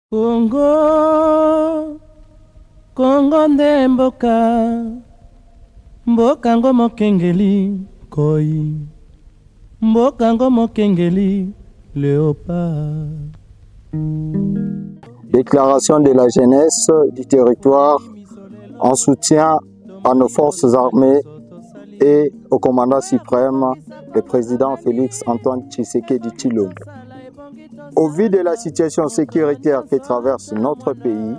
Congo, Congo nde mboka, mboka ngo mokengeli koi, mboka ngo mokengeli léopard. Déclaration de la jeunesse du territoire en soutien à nos forces armées et au commandant suprême, le président Félix Antoine Tshisekedi Tshilombo. Au vu de la situation sécuritaire que traverse notre pays,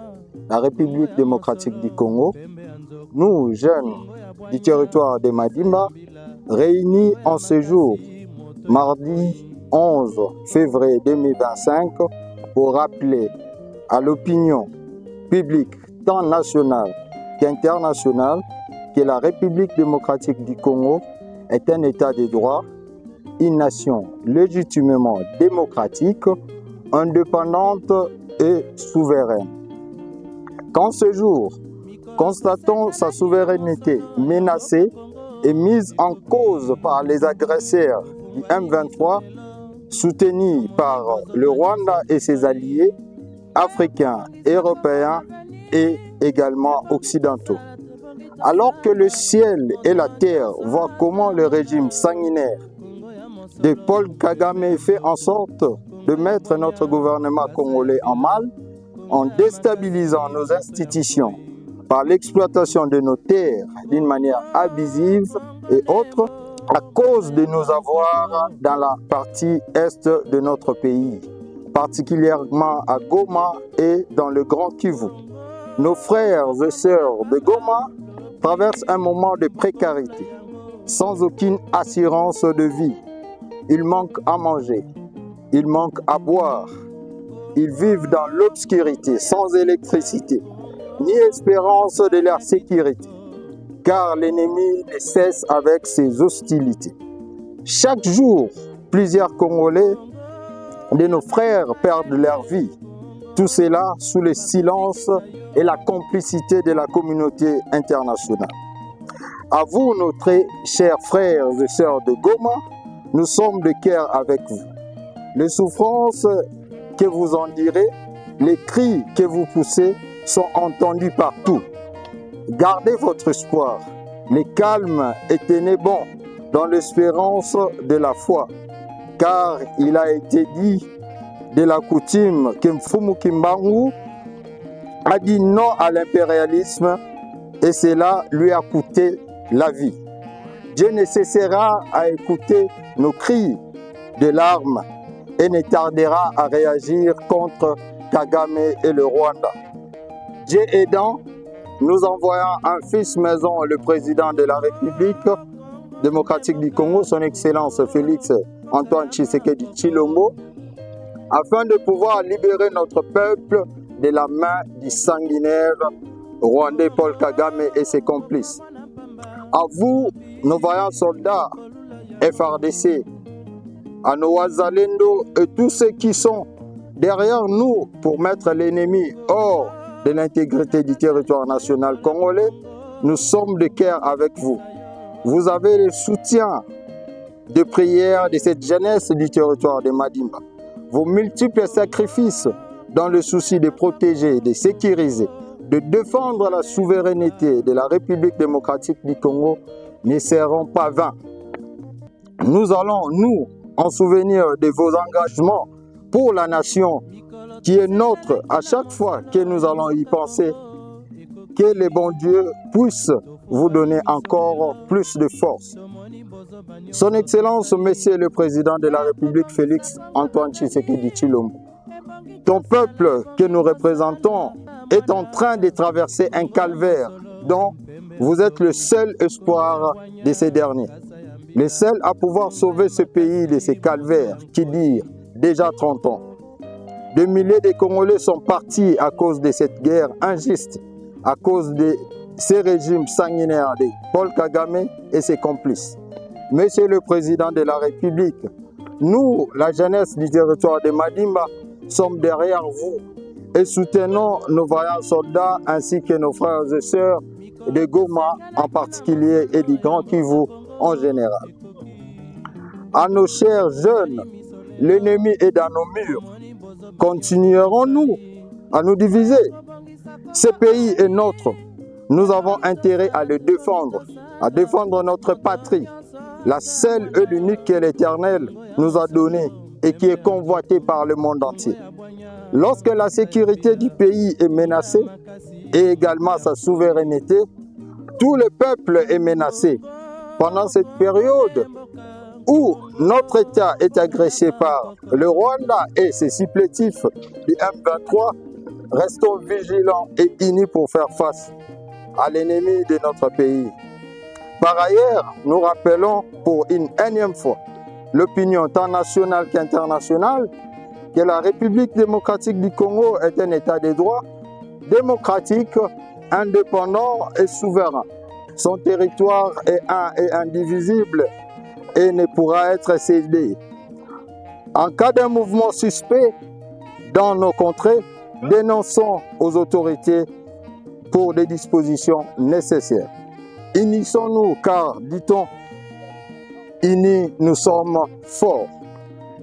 la République démocratique du Congo, nous, jeunes du territoire de Madimba, réunis en ce jour, mardi 11 février 2025, pour rappeler à l'opinion publique, tant nationale qu'internationale, que la République démocratique du Congo est un État de droit, une nation légitimement démocratique, indépendante et souveraine. Qu'en ce jour, constatons sa souveraineté menacée et mise en cause par les agresseurs du M23, soutenus par le Rwanda et ses alliés, africains, européens et également occidentaux. Alors que le ciel et la terre voient comment le régime sanguinaire de Paul Kagame fait en sorte de mettre notre gouvernement congolais en mal, en déstabilisant nos institutions par l'exploitation de nos terres d'une manière abusive et autre, à cause de nos avoirs dans la partie est de notre pays, particulièrement à Goma et dans le Grand Kivu. Nos frères et sœurs de Goma traversent un moment de précarité, sans aucune assurance de vie. Ils manquent à manger, ils manquent à boire, ils vivent dans l'obscurité, sans électricité, ni espérance de leur sécurité, car l'ennemi ne cesse avec ses hostilités. Chaque jour, plusieurs Congolais de nos frères perdent leur vie. Tout cela sous le silence et la complicité de la communauté internationale. À vous, nos très chers frères et sœurs de Goma, nous sommes de cœur avec vous. Les souffrances que vous endirez, les cris que vous poussez sont entendus partout. Gardez votre espoir. Le calme et tenez bon dans l'espérance de la foi. Car il a été dit de la coutume que Mfumu Kimbangu a dit non à l'impérialisme et cela lui a coûté la vie. Dieu ne cessera à écouter nos cris de larmes et ne tardera à réagir contre Kagame et le Rwanda. Dieu aidant, nous envoyons un fils maison, le président de la République démocratique du Congo, son Excellence Félix Antoine Tshisekedi Tshilombo, afin de pouvoir libérer notre peuple de la main du sanguinaire rwandais Paul Kagame et ses complices. À vous, nos vaillants soldats FRDC, à nos Wazalendo et tous ceux qui sont derrière nous pour mettre l'ennemi hors de l'intégrité du territoire national congolais, nous sommes de cœur avec vous. Vous avez le soutien de prière de cette jeunesse du territoire de Madimba. Vos multiples sacrifices dans le souci de protéger, de sécuriser, de défendre la souveraineté de la République démocratique du Congo ne seront pas vains. Nous allons, nous, en souvenir de vos engagements pour la nation qui est nôtre à chaque fois que nous allons y penser, que le bon Dieu puisse vous donner encore plus de force. Son Excellence, Monsieur le Président de la République, Félix Antoine Tshisekedi Tshilombo, ton peuple que nous représentons est en train de traverser un calvaire dont vous êtes le seul espoir de ces derniers. Le seul à pouvoir sauver ce pays de ces calvaires qui durent déjà 30 ans. Des milliers de Congolais sont partis à cause de cette guerre injuste, à cause de ces régimes sanguinaires de Paul Kagame et ses complices. Monsieur le Président de la République, nous, la jeunesse du territoire de Madimba, sommes derrière vous et soutenons nos vaillants soldats ainsi que nos frères et sœurs de Goma en particulier et du Grand Kivu en général. À nos chers jeunes, l'ennemi est dans nos murs. Continuerons-nous à nous diviser. Ce pays est nôtre. Nous avons intérêt à le défendre, à défendre notre patrie, la seule et l'unique que l'Éternel nous a donnée et qui est convoitée par le monde entier. Lorsque la sécurité du pays est menacée et également sa souveraineté, tout le peuple est menacé. Pendant cette période où notre État est agressé par le Rwanda et ses supplétifs du M23, restons vigilants et unis pour faire face à l'ennemi de notre pays. Par ailleurs, nous rappelons pour une énième fois l'opinion tant nationale qu'internationale que la République démocratique du Congo est un État de droit, démocratique, indépendant et souverain. Son territoire est un et indivisible et ne pourra être cédé. En cas d'un mouvement suspect dans nos contrées, dénonçons aux autorités pour des dispositions nécessaires. Unissons-nous car, dit-on, unis nous sommes forts.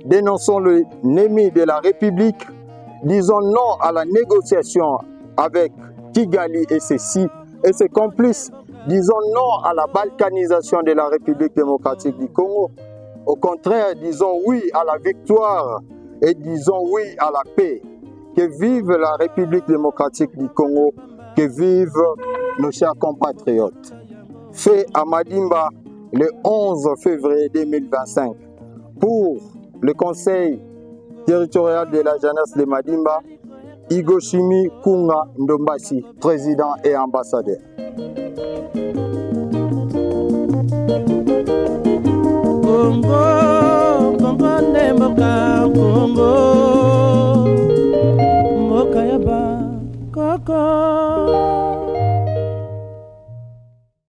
Dénonçons l'ennemi de la République, disons non à la négociation avec Kigali et ses complices, disons non à la balkanisation de la République démocratique du Congo. Au contraire, disons oui à la victoire et disons oui à la paix. Que vive la République démocratique du Congo, que vivent nos chers compatriotes. Fait à Madimba le 11 février 2025 pour le Conseil territorial de la jeunesse de Madimba, Igoshimi Kunga Ndombasi, président et ambassadeur. Congo, Congo Nemboka, Congo, Moka Yaba, Koko.